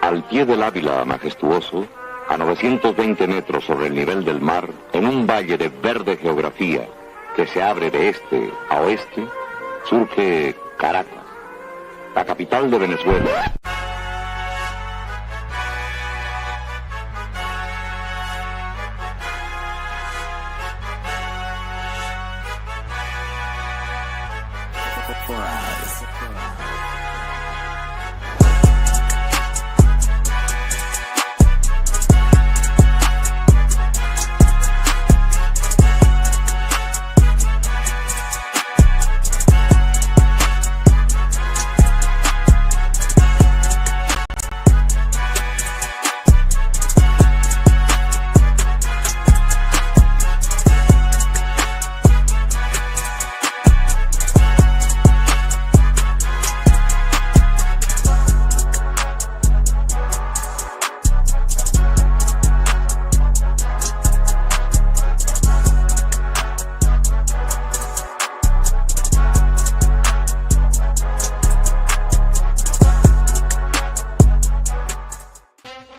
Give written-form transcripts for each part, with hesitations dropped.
Al pie del Ávila majestuoso, a 920 metros sobre el nivel del mar, en un valle de verde geografía que se abre de este a oeste, surge Caracas, la capital de Venezuela.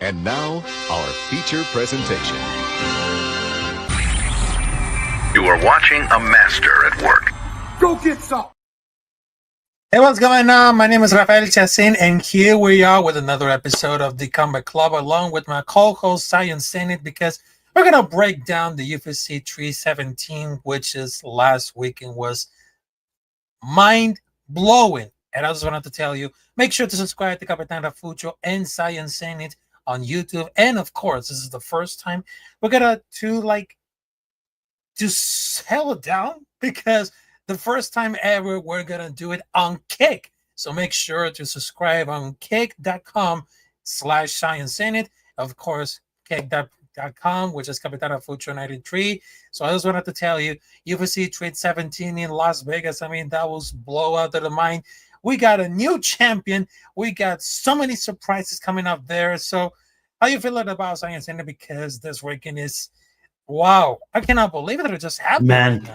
And now, our feature presentation. You are watching a master at work. Go get some! Hey, what's going on? My name is Rafael Chacin, and here we are with another episode of the Combat Club, along with my co-host, Science Senate, because we're going to break down the UFC 317, which is last weekend was mind-blowing. And I just wanted to tell you, make sure to subscribe to Capitan Rafucho and Science Senate on YouTube. And of course, this is the first time we're gonna to sell it down, because the first time ever we're gonna do it on Kick. So make sure to subscribe on kick.com/Science Senate. Of course, kick.com, which is Capitana Fucho 93. So I just wanted to tell you, UFC 317 in Las Vegas, I mean, that was blow out of the mind. We got a new champion. We got so many surprises coming up there. So how you feeling about Science Center? Because this weekend is, wow, I cannot believe it just happened.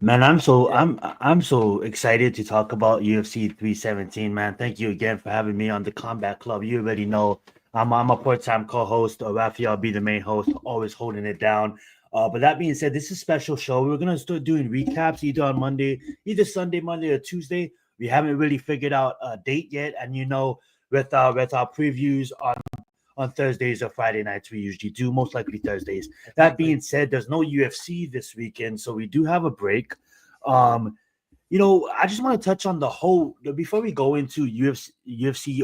Man, I'm so excited to talk about UFC 317, man. Thank you again for having me on the Combat Club. You already know I'm a part-time co-host. Raphael be the main host, always holding it down. But that being said, this is a special show. We're gonna start doing recaps either on Monday, either Sunday, Monday, or Tuesday. We haven't really figured out a date yet, and with our previews on Thursdays or Friday nights, we usually do, most likely Thursdays. That being said, there's no UFC this weekend, so we do have a break. I just want to touch on before we go into UFC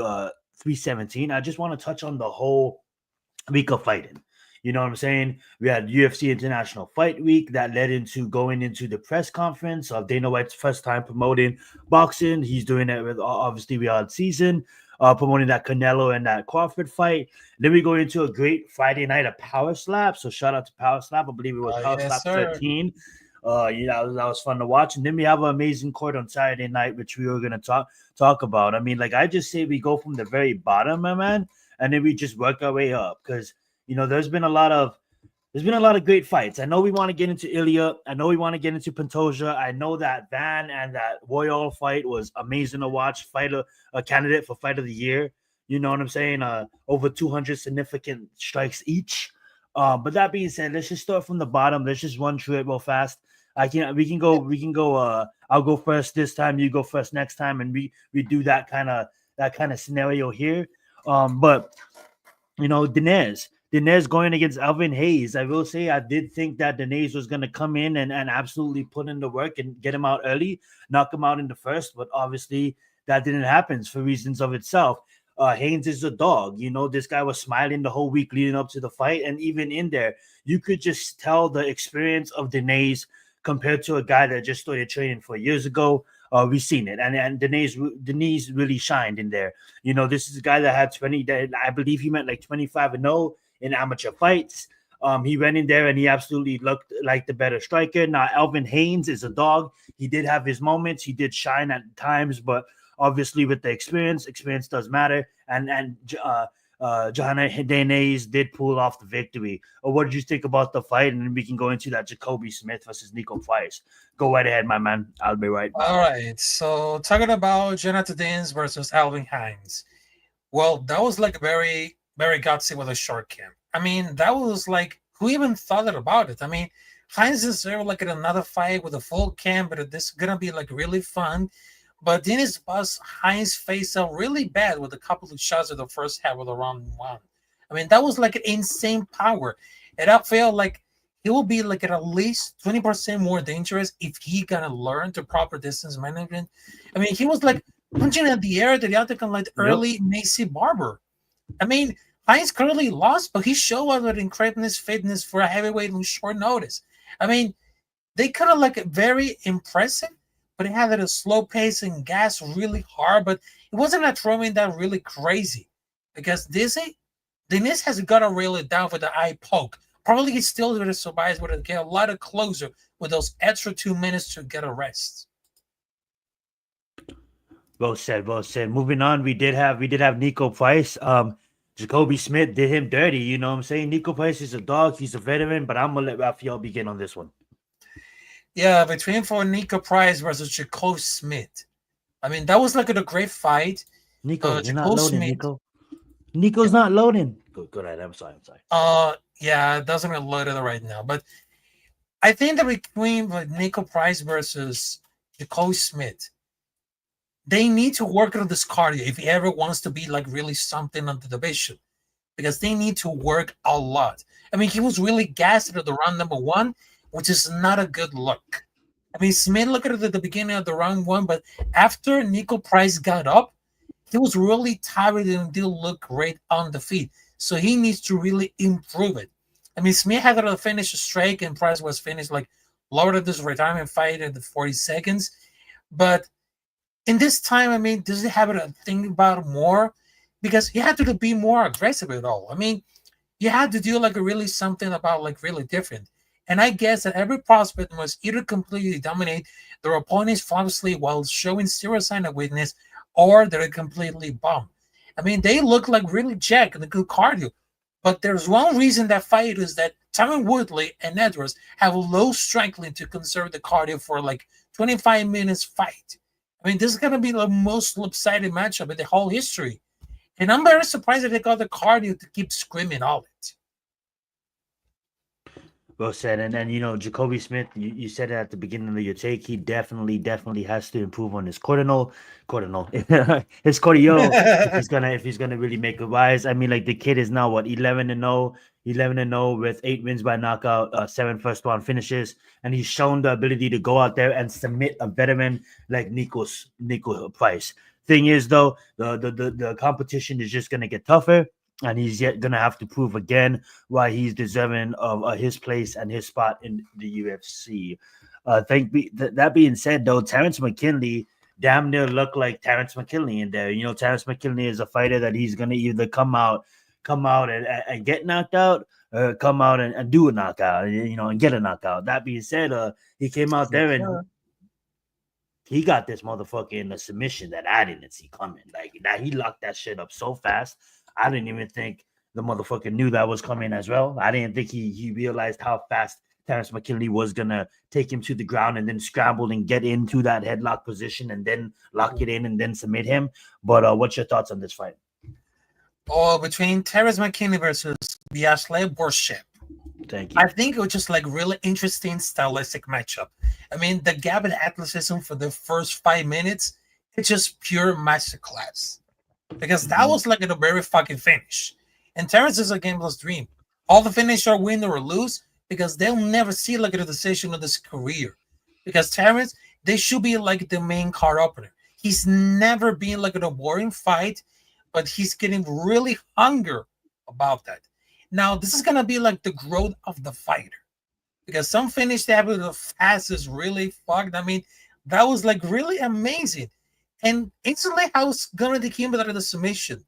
317. I just want to touch on the whole week of fighting. You know what I'm saying? We had UFC International Fight Week that led into going into the press conference of Dana White's first time promoting boxing. He's doing it with obviously Riyadh season, promoting that Canelo and that Crawford fight. Then we go into a great Friday night of Power Slap. So shout out to Power Slap. I believe it was Power Slap 13. That was fun to watch. And then we have an amazing card on Saturday night, which we were going to talk about. I mean, I just say we go from the very bottom, my man, and then we just work our way up, because there's been a lot of great fights. I know we want to get into Ilia. I know we want to get into Pantoja. I know that Van and that Royal fight was amazing to watch. A candidate for Fight of the Year. You know what I'm saying? Over 200 significant strikes each. But that being said, let's just start from the bottom. Let's just run through it real fast. We can go. I'll go first this time. You go first next time, and we do that kind of scenario here. But Dinez going against Alvin Hayes. I will say I did think that Dinez was going to come in and absolutely put in the work and get him out early, knock him out in the first, but obviously that didn't happen for reasons of itself. Hayes is a dog. This guy was smiling the whole week leading up to the fight, and even in there, you could just tell the experience of Dinez compared to a guy that just started training 4 years ago. We've seen it, and Dinez really shined in there. This is a guy that had 20. I believe he meant 25-0 in amateur fights. He went in there and he absolutely looked like the better striker. Now, Alvin Hayes is a dog. He did have his moments. He did shine at times, but obviously with the experience does matter. And Johanna Dinez did pull off the victory. What did you think about the fight? And then we can go into that Jacoby Smith versus Nico Price. Go right ahead, my man. I'll be right back. All right. So talking about Jonathan Dines versus Alvin Hayes. Well, that was like very, very gutsy with a short camp. I mean, that was like, who even thought about it? I mean, Heinz deserved like another fight with a full camp, but this is gonna be like really fun. But then his boss Heinz faced out really bad with a couple of shots of the first half of the round one. I mean, that was like an insane power. And I feel like he will be like at least 20% more dangerous if he gonna learn the proper distance management. I mean, he was like punching at the air to the other like Yep. early Macy Barber. I mean, Heinz currently lost, but he showed up with incredible fitness for a heavyweight on short notice. I mean, they kind of like very impressive, but it had at a slow pace and gas really hard, but it wasn't a throwing that really crazy because Denise has got to reel it down for the eye poke. Probably he still going to survive, but get a lot of closer with those extra 2 minutes to get a rest. Well said, well said. Moving on, we did have Nico Price. Jacoby Smith did him dirty. You know what I'm saying? Nico Price is a dog. He's a veteran, but I'm gonna let Raphael begin on this one. Yeah, between for Nico Price versus Jacoby Smith. I mean, that was like a great fight. Nico, you're not Jacoby loading, Smith. Nico. Nico's not loading. Go ahead. I'm sorry. Yeah, it doesn't load it right now, but I think that between Nico Price versus Jacoby Smith, they need to work on this cardio if he ever wants to be like really something on the division, because they need to work a lot. I mean, he was really gassed at the round number one, which is not a good look. I mean, Smith looked at it at the beginning of the round one, but after Nico Price got up, he was really tired and didn't look great on the feet. So he needs to really improve it. I mean, Smith had to finish straight, and Price was finished like lower than this retirement fight at the 40 seconds. But in this time, I mean, does he have to think about more? Because he had to be more aggressive at all. I mean, you had to do like a really something about like really different. And I guess that every prospect must either completely dominate their opponents flawlessly while showing zero sign of weakness, or they're completely bummed. I mean, they look like really jacked and a good cardio. But there's one reason that fight is that Tyron Woodley and Edwards have low strength to conserve the cardio for like 25 minutes fight. I mean, this is going to be the most lopsided matchup in the whole history. And I'm very surprised that they got the cardio to keep screaming all it. Well said. And then, Jacoby Smith, you said it at the beginning of your take. He definitely has to improve on his cardinal, his cardio if he's gonna really make it rise. I mean, like the kid is now what 11-0 with 8 wins by knockout, 7 first round finishes, and he's shown the ability to go out there and submit a veteran like Nico Price. Thing is, though, the competition is just gonna get tougher. And he's yet going to have to prove again why he's deserving of his place and his spot in the UFC. That being said, though, Terrence McKinley damn near looked like Terrence McKinley in there. Terrence McKinley is a fighter that he's going to either come out and get knocked out, or come out and do a knockout, and get a knockout. That being said, he came out there and he got this motherfucker in a submission that I didn't see coming. Like, that he locked that shit up so fast. I didn't even think the motherfucker knew that was coming as well. I didn't think he realized how fast Terrence McKinley was going to take him to the ground and then scramble and get into that headlock position and then lock it in and then submit him. But what's your thoughts on this fight? Between Terrence McKinley versus Vyacheslav Borshchev. Thank you. I think it was just like really interesting stylistic matchup. I mean, the gap in athleticism for the first 5 minutes, it's just pure masterclass. Because that was like a very fucking finish. And Terrence is a gambler's dream. All the finish are win or lose because they'll never see like a decision of this career. Because Terrence, they should be like the main card opener. He's never been like in a boring fight, but he's getting really hunger about that. Now, this is going to be like the growth of the fighter. Because some finish they have with the fast is really fucked. I mean, that was like really amazing. And instantly, I was gonna take him out of the submission,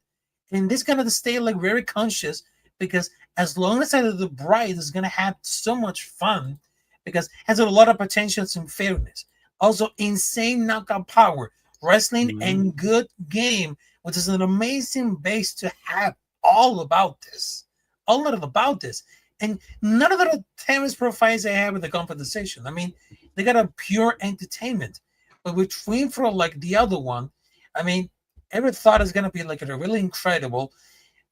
and this gonna stay like very conscious because as long as the bride is gonna have so much fun because it has a lot of potential and fairness, also insane knockout power, wrestling, and good game, which is an amazing base to have all about this, and none of the Terrence profiles they have with the compensation. I mean, they got a pure entertainment. But between for like the other one, I mean, every thought is gonna be like a really incredible,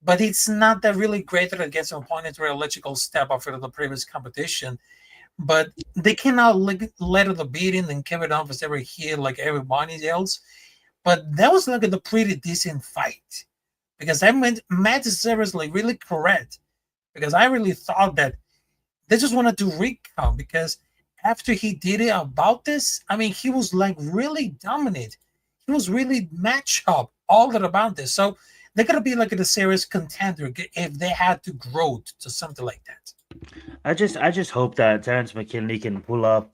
but it's not that really great that against an opponent where a logical step after the previous competition. But they cannot let the beating and Kevin Owens ever hear like everybody else. But that was like a pretty decent fight because I meant Matt is seriously really correct because I really thought that they just wanted to recount because after he did it about this, I mean, he was like really dominant. He was really match up all that about this. So they're gonna be like a serious contender if they had to grow to something like that. I just hope that Terrence McKinley can pull up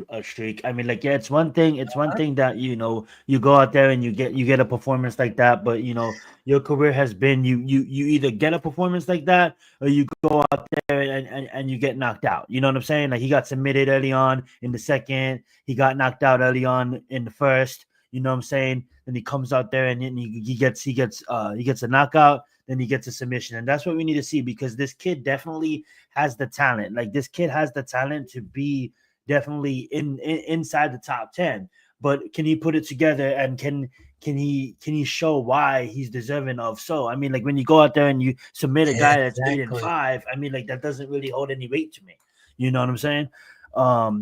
a streak. I mean, like, yeah, it's one thing that you go out there and you get a performance like that, but your career has been you either get a performance like that or you go out there and you get knocked out. You know what I'm saying? Like he got submitted early on in the second, he got knocked out early on in the first. You know what I'm saying? Then he comes out there and he gets a knockout. Then he gets a submission, and that's what we need to see because this kid definitely has the talent. Like this kid has the talent to be definitely inside the top 10. But can he put it together and can he show why he's deserving of so? I mean, like when you go out there and you submit a guy that's 8-5, I mean, like that doesn't really hold any weight to me. You know what I'm saying?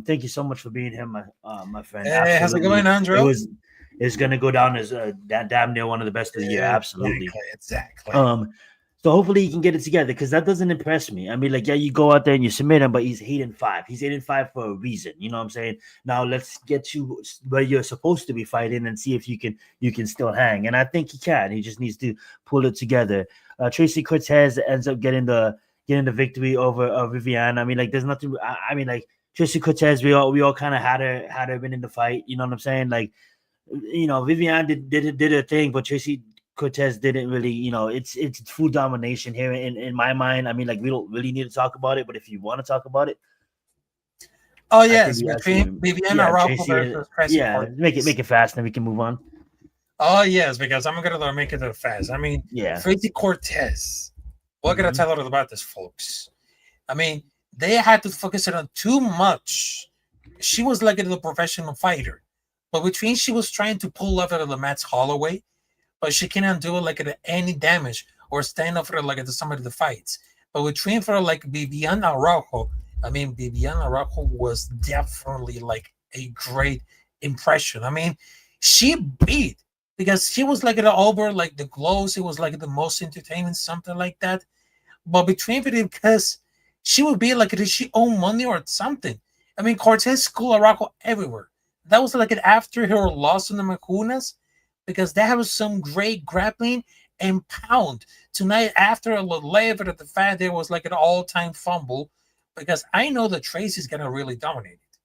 Thank you so much for being here, my friend. Hey, how's it going, Andrew? It's gonna go down as damn near one of the best of the year. Absolutely, exactly. So hopefully he can get it together because that doesn't impress me. I mean, like, yeah, you go out there and you submit him, but he's 8-5. He's 8-5 for a reason. You know what I'm saying? Now let's get you where you're supposed to be fighting and see if you can still hang. And I think he can. He just needs to pull it together. Tracy Cortez ends up getting the victory over Vivian. I mean, like, there's nothing. I mean, like Tracy Cortez, we all kind of had her win in the fight. You know what I'm saying? Like, Vivian did her thing, but Tracy Cortez didn't really, it's full domination here in my mind. I mean, like, we don't really need to talk about it, but if you want to talk about it. Oh, yes, between Vivian Araujo versus Tracy Cortez. Make it fast and we can move on. Oh, yes, because I'm going to make it fast. I mean, Tracy Cortez, we're going to tell her about this, folks. I mean, they had to focus on too much. She was like a professional fighter. But between she was trying to pull up out of the Matt's Holloway, but she cannot do it like any damage or stand up for like at some of the fights. But between for like Vivian Araujo, I mean, Vivian Araujo was definitely like a great impression. I mean, she beat because she was like over like the glows. It was like the most entertainment, something like that. But between it, because she would be like, did she own money or something? I mean, Cortez school Araujo everywhere. That was like after her loss in the Macunas, because they have some great grappling and pound. Tonight, after a little later at the fact there was like an all-time fumble, because I know that Tracy's going to really dominate it.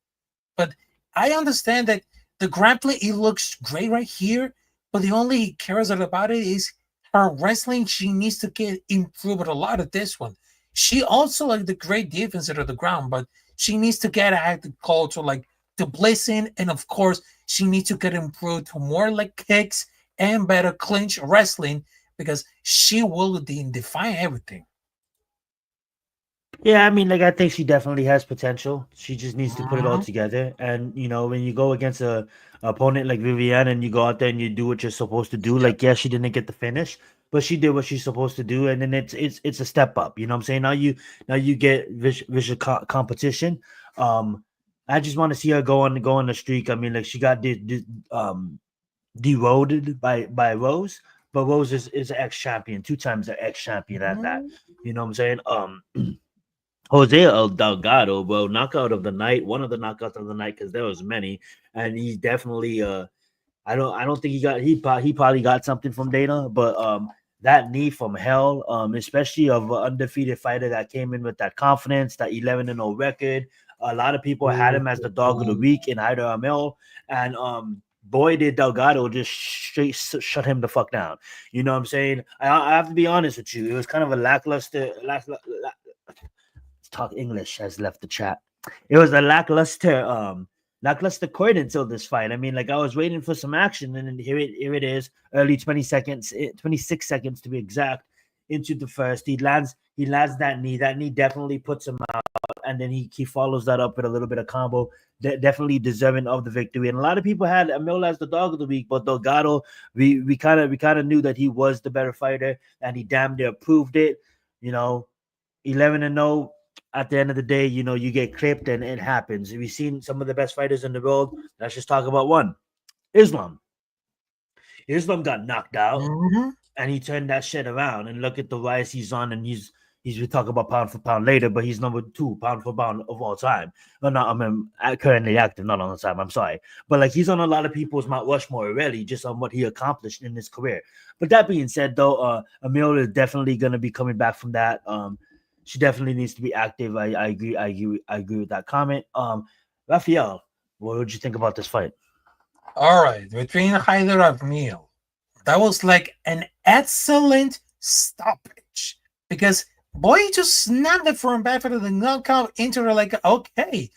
But I understand that the grappling, it looks great right here, but the only cares about it is her wrestling. She needs to get improved a lot at this one. She also like the great defense out of the ground, but she needs to get at the culture like the blessing, and of course, she needs to get improved to more like kicks and better clinch wrestling because she will define everything. Yeah, I mean, like, I think she definitely has potential. She just needs to put it all together. And, when you go against a opponent like Vivian and you go out there and you do what you're supposed to do, like, yeah, she didn't get the finish, but she did what she's supposed to do. And then it's a step up. You know what I'm saying? Now you get visual competition. I just want to see her go on the streak. I mean, like, she got deroded by Rose, but Rose is an ex-champion, 2 times an ex-champion at that. You know what I'm saying? Jose El Delgado, bro, knockout of the night, one of the knockouts of the night, because there was many, and he definitely I don't think he probably got something from Dana, but that knee from hell, especially of an undefeated fighter that came in with that confidence, that 11-0 record. A lot of people had him as the dog of the week in Hyder Amel, and boy, did Delgado just straight shut him the fuck down. You know what I'm saying? I have to be honest with you. It was kind of a lackluster. Talk English has left the chat. It was a lackluster court until this fight. I mean, like, I was waiting for some action, and then here it is, early 26 seconds to be exact, into the first. He lands that knee. That knee definitely puts him out. and then he follows that up with a little bit of combo. Definitely deserving of the victory. And a lot of people had Emil as the dog of the week, but Delgado, we kind of knew that he was the better fighter, and he damn near proved it. 11-0. At the end of the day, you get clipped, and it happens. We've seen some of the best fighters in the world. Let's just talk about one, Islam. Islam got knocked out, and he turned that shit around. And look at the rise he's on, and he's we talk about pound for pound later, but he's number 2 pound for pound of all time. Well, not, currently active, not all the time. I'm sorry, but like he's on a lot of people's Mount Rushmore already, just on what he accomplished in his career. But that being said, though, Emil is definitely going to be coming back from that. She definitely needs to be active. I agree with that comment. Rafael, what would you think about this fight? All right, between Haider and Emil, that was like an excellent stoppage because boy just snapped it for him back for the knockout into her like okay,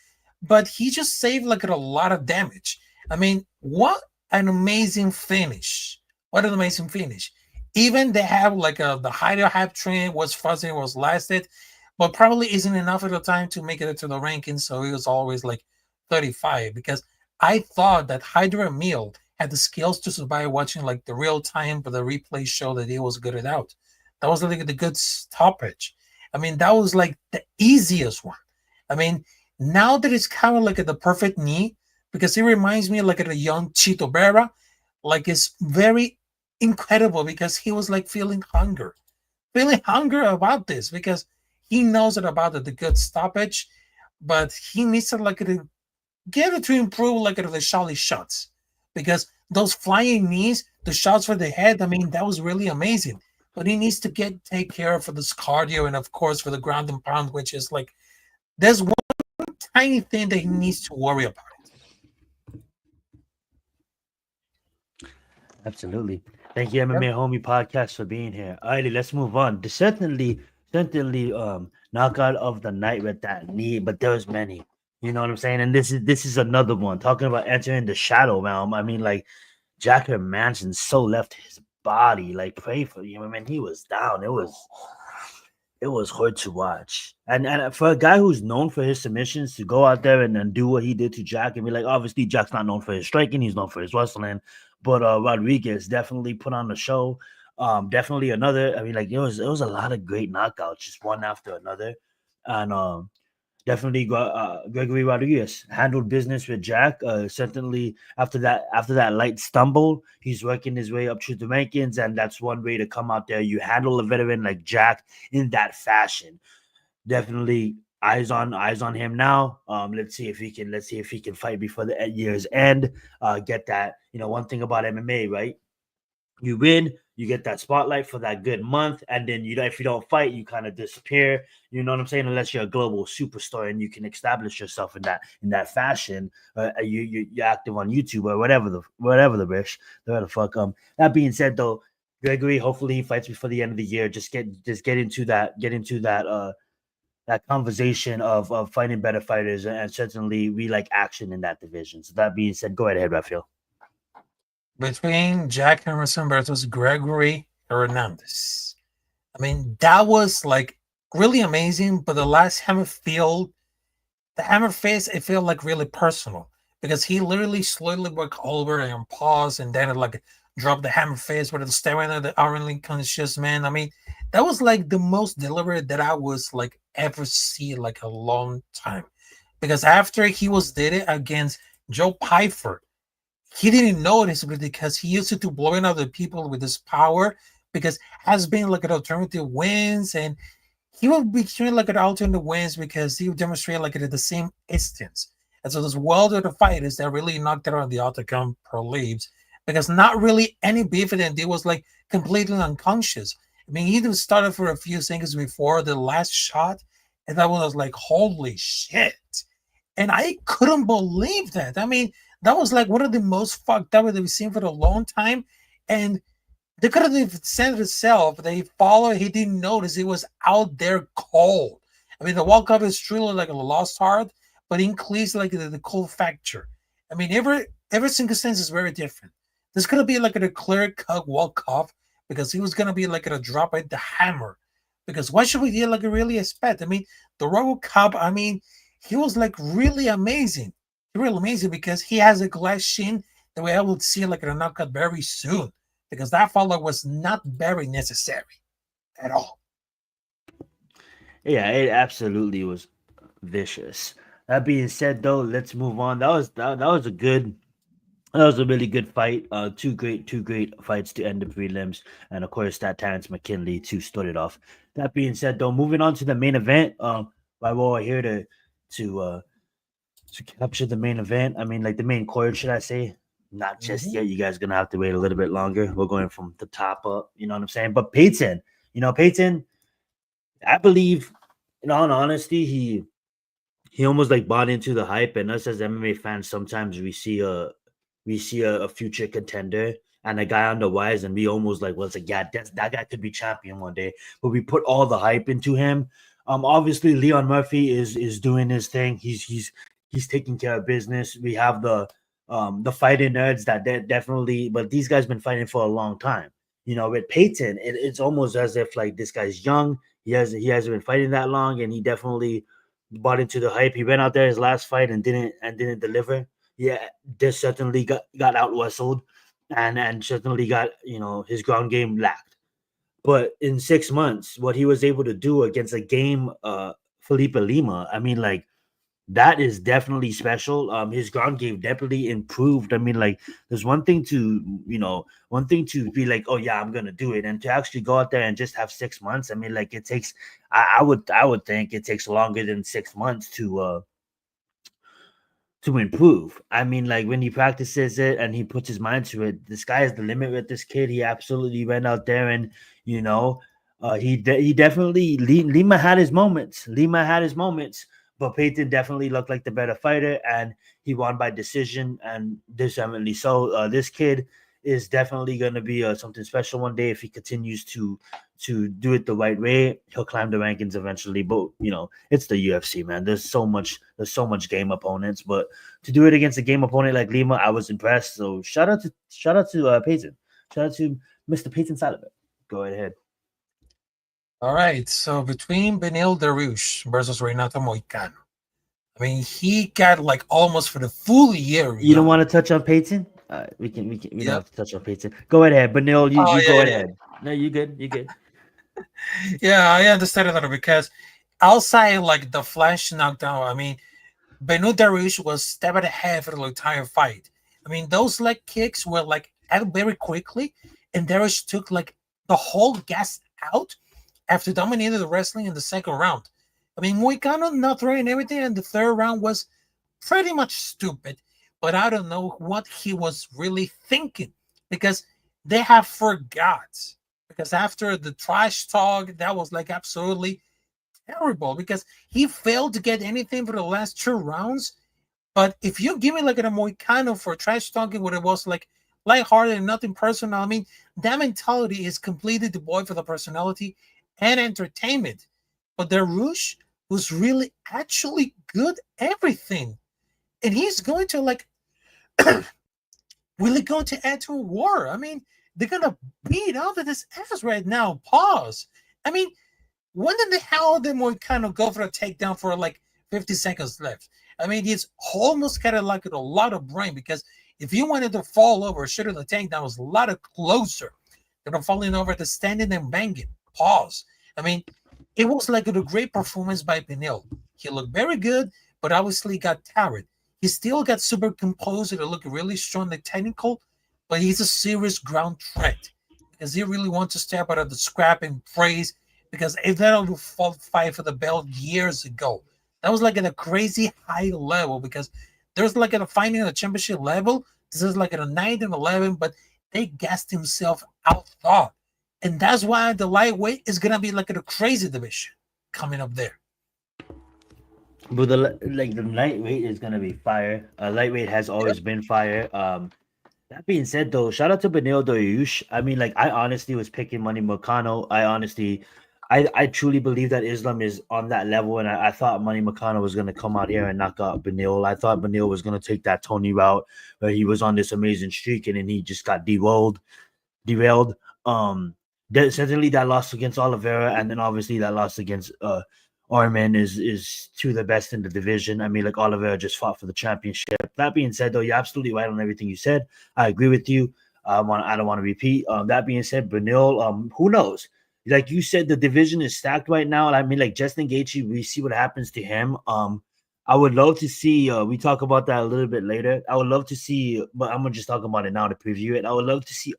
but he just saved like a lot of damage. I mean, what an amazing finish! What an amazing finish! Even they have like the Haider hype train was fuzzy, was lasted, but probably isn't enough at the time to make it to the rankings. So it was always like 35 because I thought that Haider Emil had the skills to survive watching like the real time, but the replay show that he was good at out. That was like the good stoppage. I mean, that was like the easiest one. I mean, now that it's kind of like the perfect knee, because it reminds me like of a young Chito Vera, like it's very incredible because he was like feeling hunger about this because he knows it about the good stoppage, but he needs to like to get it to improve like the Charlie shots because those flying knees, the shots for the head, I mean, that was really amazing. But he needs to take care of for this cardio and of course for the ground and pound, which is like there's one tiny thing that he needs to worry about. Absolutely. Thank you, MMA Homie Podcast, for being here. All righty, let's move on. Certainly knockout of the night with that knee, but there's many. You know what I'm saying? And this is another one. Talking about entering the shadow realm. I mean, like Jack Hermansson so left his body. Like pray for him. I mean, he was down. It was hard to watch. And for a guy who's known for his submissions to go out there and do what he did to Jack and be like, obviously Jack's not known for his striking, he's known for his wrestling. But Rodriguez definitely put on the show. Definitely another. I mean, like it was a lot of great knockouts, just one after another. And definitely Gregory Rodriguez handled business with Jack. Certainly after that light stumble, he's working his way up through the rankings, and that's one way to come out there. You handle a veteran like Jack in that fashion. Definitely eyes on him now. Let's see if he can fight before the year's end. Get that. One thing about MMA, right? You win, you get that spotlight for that good month, and then if you don't fight, you kind of disappear. You know what I'm saying? Unless you're a global superstar and you can establish yourself in that fashion. You're active on YouTube or whatever the fuck. That being said, though, Gregory, hopefully he fights before the end of the year. Just get into that conversation of fighting better fighters, and certainly we like action in that division. So that being said, go ahead, Rafael. Between Jack Hermansson versus Gregory Hernandez. I mean, that was like really amazing, but the last hammer face, it felt like really personal because he literally slowly worked over and paused and then like dropped the hammer face with the staring at the hourly conscious man. I mean, that was like the most deliberate that I was like ever see like a long time because after he did it against Joe Pyfer, he didn't notice it because he used to blowing other people with his power because has been like an alternative wins and he will be showing like an alternative wins because he would demonstrate like it at the same instance. And so those well-to fighters that really knocked it out of the octagon pro leaves because not really any beef and it was like completely unconscious. I mean, he even started for a few seconds before the last shot and that was like, holy shit. And I couldn't believe that. I mean, that was like one of the most fucked up that we've seen for a long time. And they could have sent it itself. They followed, he didn't notice it was out there cold. I mean, the walk-up is truly like a lost heart, but increased like the cold factor. I mean, every circumstance is very different. There's going to be like a clear-cut walk-off because he was going to be like a drop at the hammer Because what should we like really expect? I mean, the RoboCop, I mean, he was like really amazing. Really amazing because he has a glass shin that we're able to see like in a knockout very soon. Because that follow was not very necessary at all. Yeah, it absolutely was vicious. That being said, though, let's move on. That was a really good fight. Two great fights to end the prelims, and of course that Terrence McKinley to start it off. That being said, though, moving on to the main event. While we're here to uh to capture the main event, I mean, like the main card, should I say? Not just yet. You guys gonna have to wait a little bit longer. We're going from the top up. You know what I'm saying? But Peyton, Peyton, I believe, in all honesty, he almost like bought into the hype, and us as MMA fans, sometimes we see a future contender and a guy on the rise, and we almost like was like, yeah, that guy could be champion one day. But we put all the hype into him. Obviously Leon Murphy is doing his thing. He's taking care of business. We have the fighting nerds that definitely, but these guys been fighting for a long time. With Peyton, it's almost as if like this guy's young. He hasn't been fighting that long, and he definitely bought into the hype. He went out there his last fight and didn't deliver. Yeah, this certainly got out wrestled, and certainly got his ground game lacked. But in 6 months, what he was able to do against a game Felipe Lima, I mean, like that is definitely special. His ground game definitely improved. I mean, like there's one thing to be like, oh yeah, I'm gonna do it, and to actually go out there and just have 6 months. I mean, like it takes. I would think it takes longer than 6 months to improve. I mean, like when he practices it and he puts his mind to it, the sky is the limit with this kid. He absolutely went out there and he definitely Lima had his moments. But Peyton definitely looked like the better fighter, and he won by decision, and deservedly so. This kid is definitely going to be something special one day if he continues to do it the right way. He'll climb the rankings eventually, but it's the UFC, man. There's so much game opponents, but to do it against a game opponent like Lima, I was impressed. So shout out to Peyton, shout out to Mr. Peyton Sullivan. Go ahead. All right. So between Benil Dariush versus Renato Moicano, I mean, he got like almost for the full year. You don't want to touch on Peyton? We don't have to touch on Peyton. Go ahead, Benil. You go ahead. No, you good. Yeah, I understand that because outside like the flash knockdown, I mean, Benil Dariush was stepping ahead for the entire fight. I mean, those leg kicks were like out very quickly, and Dariush took like the whole gas out after dominating the wrestling in the second round. I mean, Moicano not throwing everything, and the third round was pretty much stupid. But I don't know what he was really thinking, because they have forgot. Because after the trash talk, that was like absolutely terrible, because he failed to get anything for the last 2 rounds. But if you give me like a Moicano for trash talking, what it was like lighthearted and nothing personal, I mean, that mentality is completely devoid for the personality and entertainment. But Dariush was really actually good everything. And he's going to like really going to enter war. I mean, they're gonna beat out of his ass right now. Pause. I mean, when in the hell did Moicano go for a takedown for like 50 seconds left? I mean, he's almost kind of like a lot of brain, because if you wanted to fall over, shooting the takedown was a lot of closer than falling over to standing and banging. Pause. I mean, it was like a great performance by Benil. He looked very good, but obviously got tired. He still got super composed and looked really strong and technical, but he's a serious ground threat, because he really wants to step out of the scrap and praise, because if that would fight for the belt years ago, that was like at a crazy high level, because there's like at a fighting at a championship level, this is like at a 9 and 11, but they gassed himself out thought. And that's why the lightweight is going to be like a crazy division coming up there. But the lightweight is gonna be fire. Lightweight has always been fire. That being said, though, shout out to Benil Dariush. I mean, like I honestly was picking Money Moicano. I truly believe that Islam is on that level, and I thought Money Moicano was gonna come out here and knock out Benil. I thought Benil was gonna take that Tony route where he was on this amazing streak and then he just got derailed. certainly that loss against Oliveira, and then obviously that loss against Arman is two of the best in the division. I mean, like Oliveira just fought for the championship. That being said, though, you're absolutely right on everything you said. I agree with you. I don't want to repeat. That being said, Benil, who knows? Like you said, the division is stacked right now. I mean, like Justin Gaethje, we see what happens to him. I would love to see. We talk about that a little bit later. I would love to see, but I'm gonna just talk about it now to preview it. I would love to see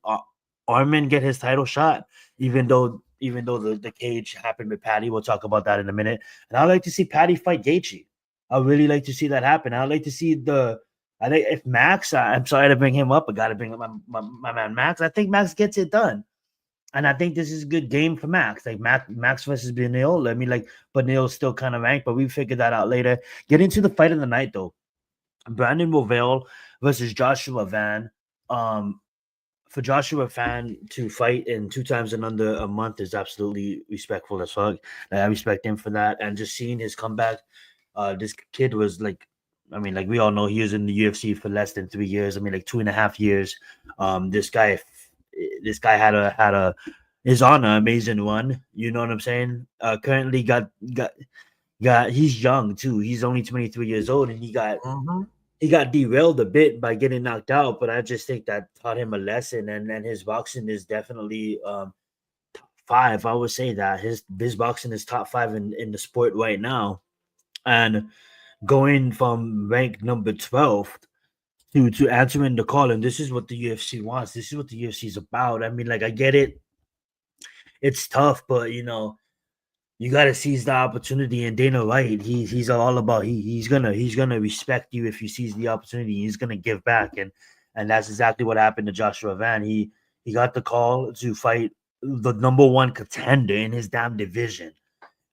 Arman get his title shot, even though the cage happened with Paddy. We'll talk about that in a minute. And I'd like to see Paddy fight Gaethje. I really like to see that happen. I'd like to see I think if Max, I'm sorry to bring him up. I got to bring up my man Max. I think Max gets it done. And I think this is a good game for Max. Like Max versus Benil. I mean, like, Benil's still kind of ranked, but we figured that out later. Get into the fight of the night, though. Brandon Royval versus Joshua Van. For Joshua Fan to fight in 2 times in under a month is absolutely respectful as fuck. I respect him for that. And just seeing his comeback, this kid was like, I mean, like we all know, he was in the UFC for less than 3 years. I mean, like 2.5 years. This guy had is on an amazing run. You know what I'm saying? Currently got he's young too. He's only 23 years old, and he got derailed a bit by getting knocked out, but I just think that taught him a lesson, and his boxing is definitely top 5. I would say that his boxing is top 5 in the sport right now, and going from rank number 12 to answering the call, and this is what the UFC wants. This is what the UFC is about. I mean, like, I get it. It's tough, but you know, you got to seize the opportunity. And Dana White, he's all about he's gonna respect you if you seize the opportunity. He's gonna give back, and that's exactly what happened to Joshua Van. He got the call to fight the number 1 contender in his damn division,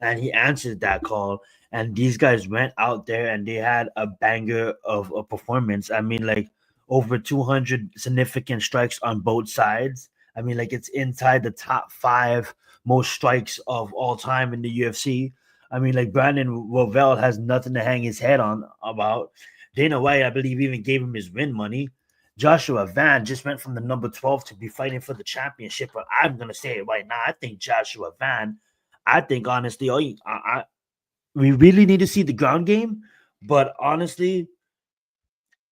and he answered that call. And these guys went out there and they had a banger of a performance. I mean, like over 200 significant strikes on both sides. I mean, like it's inside the top 5 most strikes of all time in the UFC. I mean, like Brandon Royval has nothing to hang his head on about. Dana White, I believe, even gave him his win money. Joshua Van just went from the number 12 to be fighting for the championship. But I'm going to say it right now. I think Joshua Van, I think honestly, we really need to see the ground game. But honestly,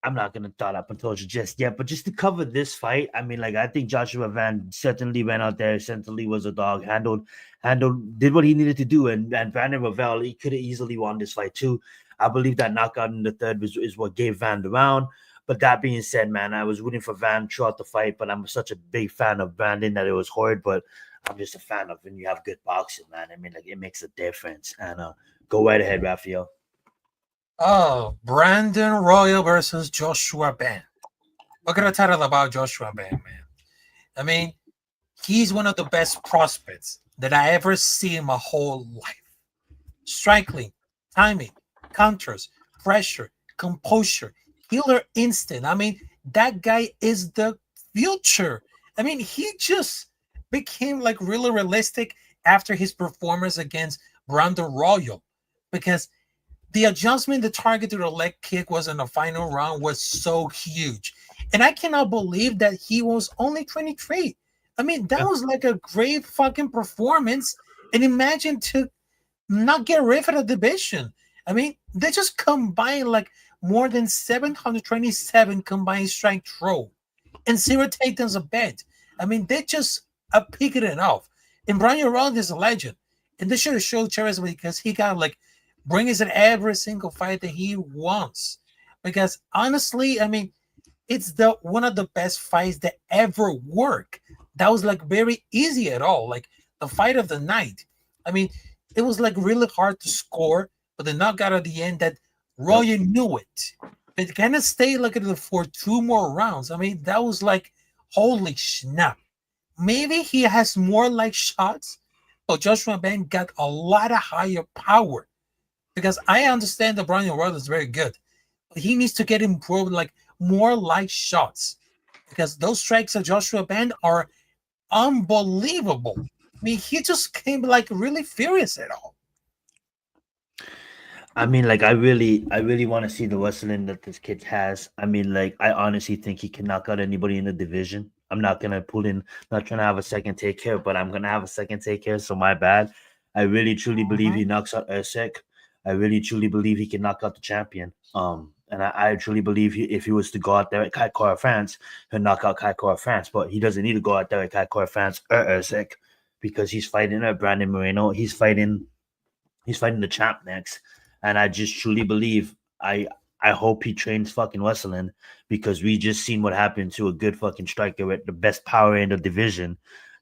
I'm not going to throw up and told you just yet, but just to cover this fight, I mean, like, I think Joshua Van certainly went out there, certainly was a dog, did what he needed to do. And Brandon Royval, he could have easily won this fight too. I believe that knockout in the 3rd is what gave Van the round. But that being said, man, I was rooting for Van throughout the fight, but I'm such a big fan of Brandon that it was hard, but I'm just a fan of when you have good boxing, man. I mean, like, it makes a difference. And go right ahead, Raphael. Oh, Brandon Royval versus Joshua Ben. What can I tell you about Joshua Ben, man? I mean, he's one of the best prospects that I ever see in my whole life. Striking, timing, counters, pressure, composure, killer instinct. I mean, that guy is the future. I mean, he just became like really realistic after his performance against Brandon Royval, because the adjustment, the target to the leg kick was in the final round was so huge. And I cannot believe that he was only 23. I mean, that was like a great fucking performance. And imagine to not get rid of the division. I mean, they just combined like more than 727 combined strike throw and 0 takedowns a bet. I mean, they just picked it off. And Brian Round is a legend. And they should have showed Cherez because he got like brings in every single fight that he wants. Because honestly, I mean, it's one of the best fights that ever worked. That was like very easy at all. Like the fight of the night. I mean, it was like really hard to score, but the knockout at the end that Roy knew it. It kind of stayed like for 2 more rounds. I mean, that was like, holy snap. Maybe he has more like shots, but Joshua Ben got a lot of higher power. Because I understand that Brian Royval is very good, but he needs to get improved, like more light shots, because those strikes of Joshua Ben are unbelievable. I mean, he just came like really furious at all. I mean, like, I really want to see the wrestling that this kid has. I mean, like, I honestly think he can knock out anybody in the division. I'm not gonna pull in, not trying to have a second take here, but I'm gonna have a second take here. So my bad. I really truly believe he knocks out Usyk. I really truly believe he can knock out the champion. And I truly believe if he was to go out there at Kai Kara France, he'll knock out Kai Kara France. But he doesn't need to go out there at Kai Kara France or Usyk because he's fighting Brandon Moreno. He's fighting the champ next. And I just truly believe I hope he trains fucking wrestling because we just seen what happened to a good fucking striker with the best power in the division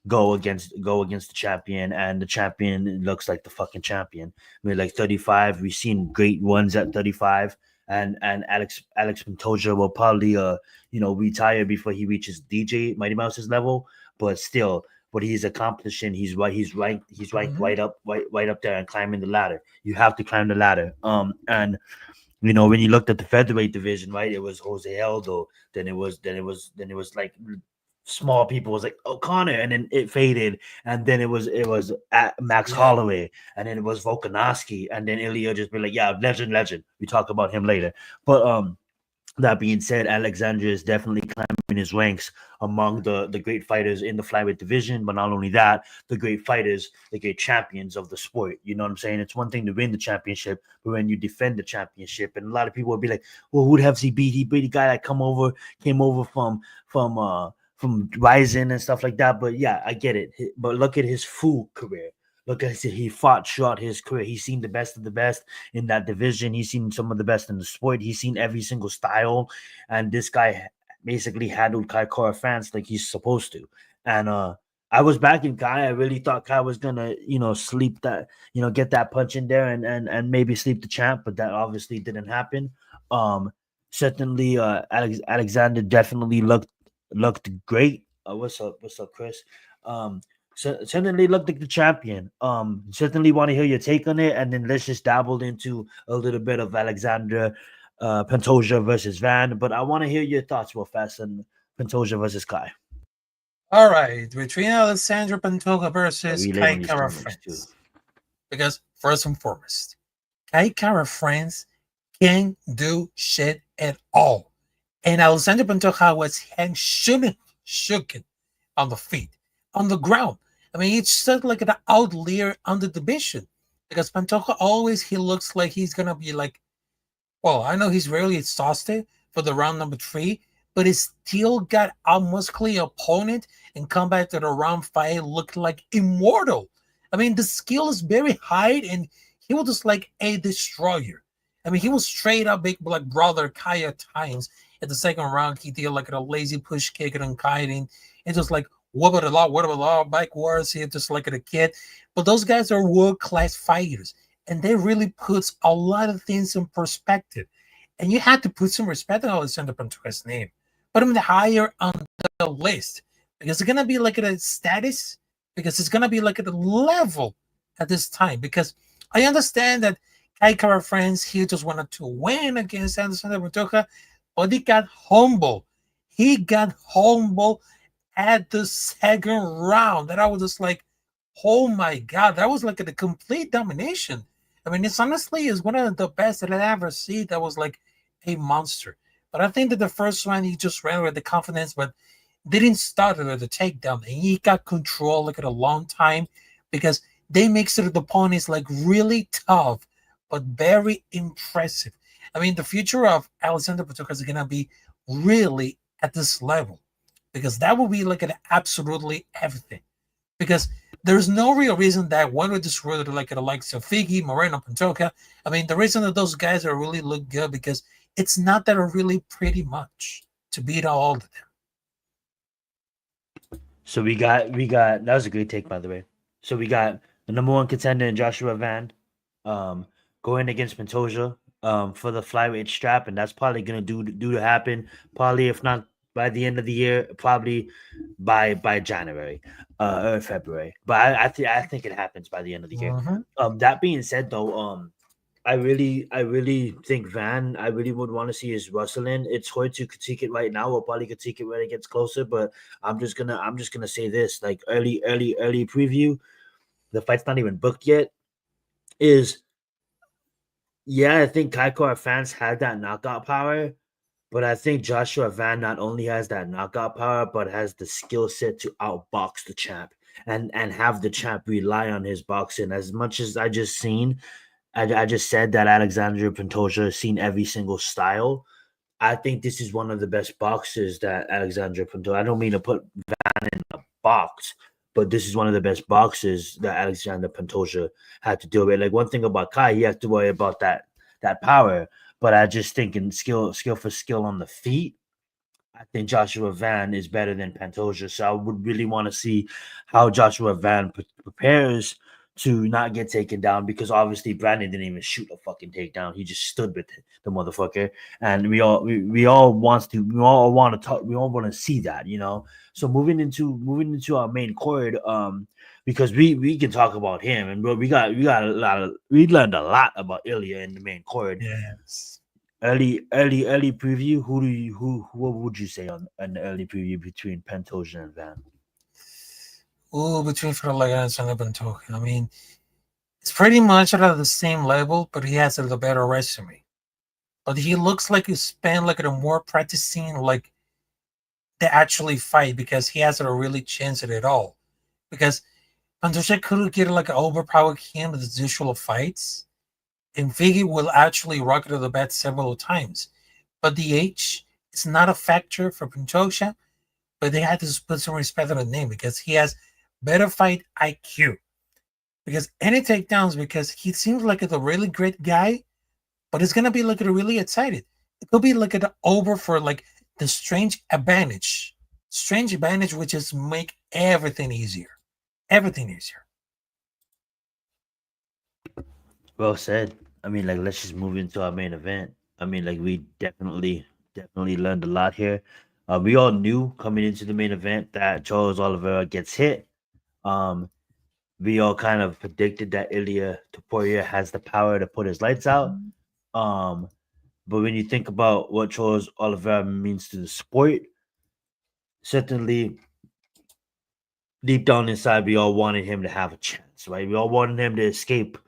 go against the champion, and the champion looks like the fucking champion. I mean, like 35, we've seen great ones at 35, and Alex Pantoja will probably retire before he reaches DJ Mighty Mouse's level, but still what he's accomplishing, he's ranked right up there and climbing the ladder. You have to climb the ladder. And when you looked at the featherweight division, right, it was Jose Aldo, then it was like small people was like O'Connor, and then it faded, and then it was at Max Holloway, and then it was Volkanovski, and then Ilia just be like, yeah, legend. We talk about him later. But that being said, Alexander is definitely climbing his ranks among the great fighters in the flyweight division. But not only that, the great fighters, the great champions of the sport. You know what I'm saying? It's one thing to win the championship, but when you defend the championship, and a lot of people will be like, well, who the hell he beat? He beat a guy that came over from Rising and stuff like that. But yeah, I get it. But look at his full career. Look at he fought throughout his career. He's seen the best of the best in that division. He's seen some of the best in the sport. He's seen every single style. And this guy basically handled Kai Kara France like he's supposed to. And I was backing Kai. I really thought Kai was gonna, sleep that, get that punch in there and maybe sleep the champ, but that obviously didn't happen. Certainly Alexander definitely looked great. What's up, Chris? Certainly looked like the champion. Certainly want to hear your take on it, and then let's just dabble into a little bit of Alexander Pantoja versus Van. But I want to hear your thoughts real fast on Pantoja versus Kai. All right, between Alexander Pantoja versus Kai Kara France. Because first and foremost, Kai Kara France can't do shit at all. And Alexander Pantoja was shaken on the feet, on the ground. I mean, it's just like an outlier on the division because Pantoja he looks like he's going to be like, well, I know he's really exhausted for the round number 3, but he still got a muscly opponent and come back to the round 5 looking like immortal. I mean, the skill is very high and he was just like a destroyer. I mean, he was straight up big like brother Kai at times. At the second round, he did like a lazy push kick and kiting and just like, what about a lot backwards here, just like a kid. But those guys are world-class fighters, and they really puts a lot of things in perspective. And you had to put some respect on Alexander Pantoja's name. Put him higher on the list because it's gonna be like at a status, because it's gonna be like at a level at this time. Because I understand that Kai Kara France, he just wanted to win against Alexander Pantoja, but he got humble. He got humble at the second round. That I was just like, oh my God, that was like a complete domination. I mean, it's honestly is one of the best that I ever seen. That was like a monster. But I think that the first one, he just ran with the confidence, but didn't start with the takedown. And he got control like at a long time because they make sure the opponents like really tough, but very impressive. I mean, the future of Alexander Pantoja is going to be really at this level. Because that will be like an absolutely everything. Because there's no real reason that one would just really like the likes of Figgy, Moreno, Pantoja. I mean, the reason that those guys are really look good because it's not that are really pretty much to beat all of them. So we got that was a great take, by the way. So we got the number 1 contender in Joshua Van going against Pantoja for the flyweight strap, and that's probably gonna do to happen. Probably if not by the end of the year, probably by January or February. But I think it happens by the end of the year. That being said, though, I really think Van. I really would want to see his wrestling. It's hard to critique it right now. We'll probably critique it when it gets closer. But I'm just gonna say this, like early preview. The fight's not even booked yet. I think Kai Kara France had that knockout power. But I think Joshua Van not only has that knockout power, but has the skill set to outbox the champ and have the champ rely on his boxing. As much as I just said that Alexandre Pantoja has seen every single style. I think this is one of the best boxers that Alexandre Pantoja. I don't mean to put Van in a box, but this is one of the best boxers that Alexander Pantoja had to deal with. Like one thing about Kai, he has to worry about that power. But I just think in skill for skill on the feet, I think Joshua Van is better than Pantoja. So I would really want to see how Joshua Van prepares to not get taken down because obviously Brandon didn't even shoot a fucking takedown. He just stood with the motherfucker. And we all want to talk, we all want to see that, you know. So moving into our main chord, because we can talk about him and we learned a lot about Ilia in the main chord. Yes. Early preview. What would you say on an early preview between Pantoja and Van? Oh, between Ferocious and Pantoja. I mean, it's pretty much at the same level, but he has a better resume. But he looks like he spent like a more practicing like to actually fight because he hasn't really changed it at all. Because Pantoja could get like overpower him with his usual fights, and Figgy will actually rock it to the bat several times. But the age is not a factor for Pantoja, but they had to put some respect on the name because he has better fight IQ. Because any takedowns, because he seems like a really great guy, but it's gonna be like a really excited. It could be like an over for like the strange advantage, which is make everything easier, everything easier. Well said. I mean, like, let's just move into our main event. I mean, like, we definitely learned a lot here. We all knew coming into the main event that Charles Oliveira gets hit. Um, we all kind of predicted that Ilia Topuria has the power to put his lights out. Um, but when you think about what Charles Oliveira means to the sport, certainly deep down inside, we all wanted him to have a chance, right? We all wanted him to escape,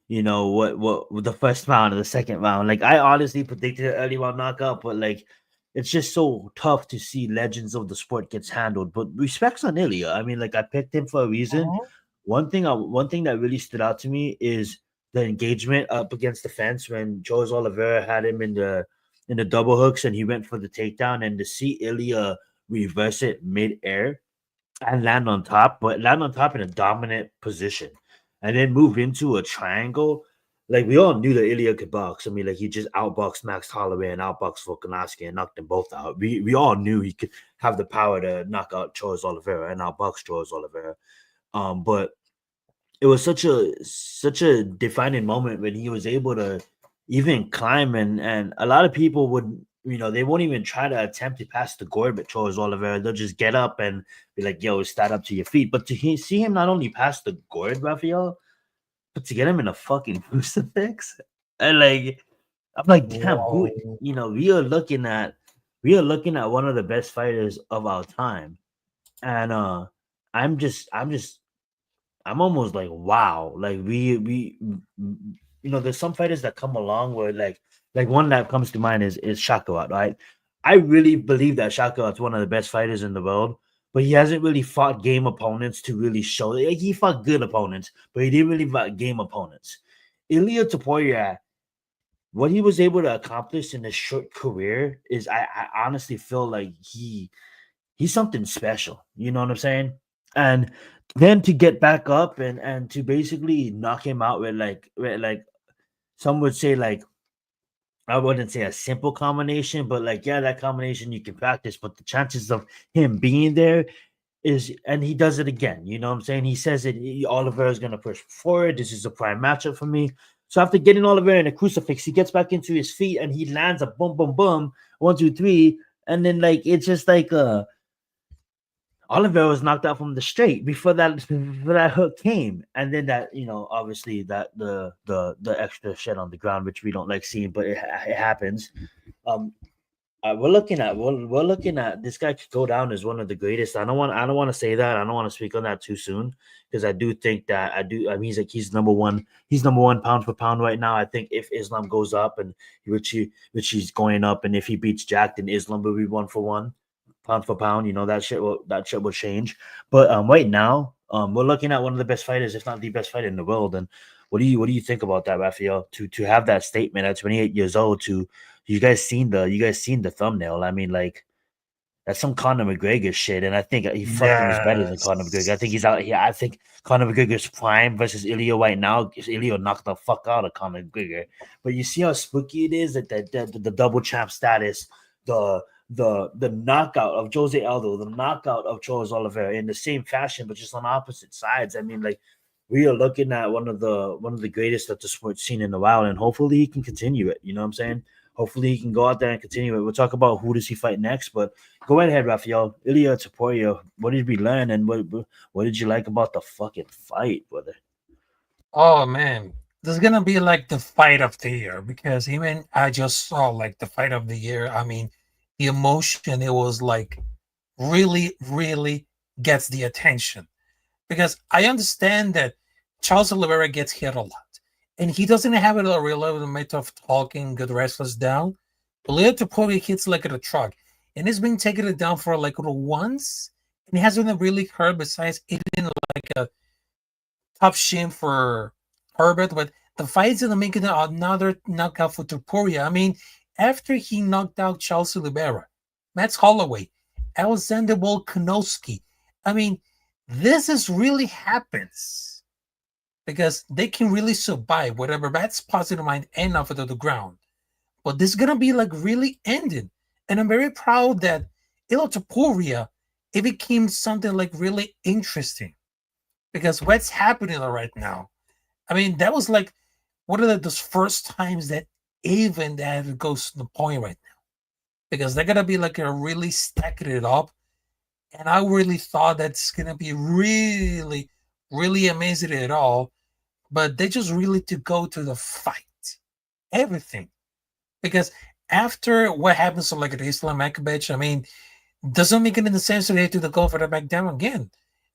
you know, what the first round or the second round. Like I honestly predicted an early round knockout, but like it's just so tough to see legends of the sport gets handled. But respects on Ilya. I mean, like I picked him for a reason. Mhm. One thing that really stood out to me is the engagement up against the fence when Jose Oliveira had him in the double hooks and he went for the takedown, and to see Ilya reverse it mid-air and land on top in a dominant position, and then move into a triangle. Like we all knew that Ilya could box. I mean, like he just outboxed Max Holloway and outboxed Volkanovski and knocked them both out. We all knew he could have the power to knock out Charles Oliveira and outbox Charles Oliveira. But it was such a defining moment when he was able to even climb, and a lot of people would, you know, they won't even try to attempt to pass the gourd with Charles Oliveira. They'll just get up and be like, yo, stand up to your feet. But see him not only pass the gourd, Rafael, but to get him in a fucking crucifix. And like I'm like, damn, Whoa. you know, we are looking at one of the best fighters of our time. And I'm almost like, wow. Like you know, there's some fighters that come along where like one that comes to mind is Shakurat, right? I really believe that Shakurat's one of the best fighters in the world, but he hasn't really fought game opponents to really show. Like, he fought good opponents, but he didn't really fight game opponents. Ilia Topuria, what he was able to accomplish in his short career is, I honestly feel like he's something special. You know what I'm saying? And then to get back up and to basically knock him out with like some would say, like, I wouldn't say a simple combination, but like, yeah, that combination you can practice, but the chances of him being there is, and he does it again. You know what I'm saying? He says it. Oliver is going to push forward. This is a prime matchup for me. So after getting Oliver in a crucifix, he gets back into his feet and he lands a boom, boom, boom, 1, 2, 3, and then like it's just like Oliver was knocked out from the straight before that hook came, and then that, you know, obviously that the extra shit on the ground, which we don't like seeing, but it happens. Um, we're looking at this guy could go down as one of the greatest. I don't want to say that. I don't want to speak on that too soon because I do think that I do. I mean, he's number one. He's number one pound for pound right now. I think if Islam goes up and which he's going up, and if he beats Jack, then Islam will be 1-for-1, pound for pound. You know that shit will change. But right now, we're looking at one of the best fighters, if not the best fighter in the world. And what do you think about that, Raphael? To have that statement at 28 years old to you guys seen the thumbnail. I mean, like that's some Conor McGregor shit, and I think he fucking is better than Conor McGregor. I think he's out here. I think Conor McGregor's prime versus Ilia right now. Ilia knocked the fuck out of Conor McGregor. But you see how spooky it is that the double champ status, the knockout of Jose Aldo, the knockout of Charles Oliveira in the same fashion, but just on opposite sides. I mean, like we are looking at one of the greatest that the sport's seen in a while, and hopefully he can continue it. You know what I'm saying? Hopefully he can go out there and continue it. We'll talk about who does he fight next, but go ahead, Raphael. Ilia Topuria, what did we learn, and what did you like about the fucking fight, brother? Oh man, this is gonna be like the fight of the year because even I just saw like the fight of the year. I mean, the emotion, it was like really, really gets the attention because I understand that Charles Oliveira gets hit a lot and he doesn't have a real element of talking good wrestlers down. But Ilia Topuria hits like a truck and he's been taking it down for like once and he hasn't really hurt besides hitting like a tough shin for Herbert, but the fight's gonna make it another knockout for Topuria. I mean, after he knocked out Charles Oliveira, Max Holloway, Alexander Volkanovski, I mean, this is really happens because they can really survive whatever that's positive mind and off of the ground. But this is gonna be like really ended. And I'm very proud that Ilia Topuria, it became something like really interesting because what's happening right now. I mean, that was like one of those first times that even that goes to the point right now because they're gonna be like a really stacking it up, and I really thought that's gonna be really, really amazing at all, but they just really to go to the fight, everything because after what happens to like the Islam Makhachev, I mean, doesn't make any sense to have to go for the back down again.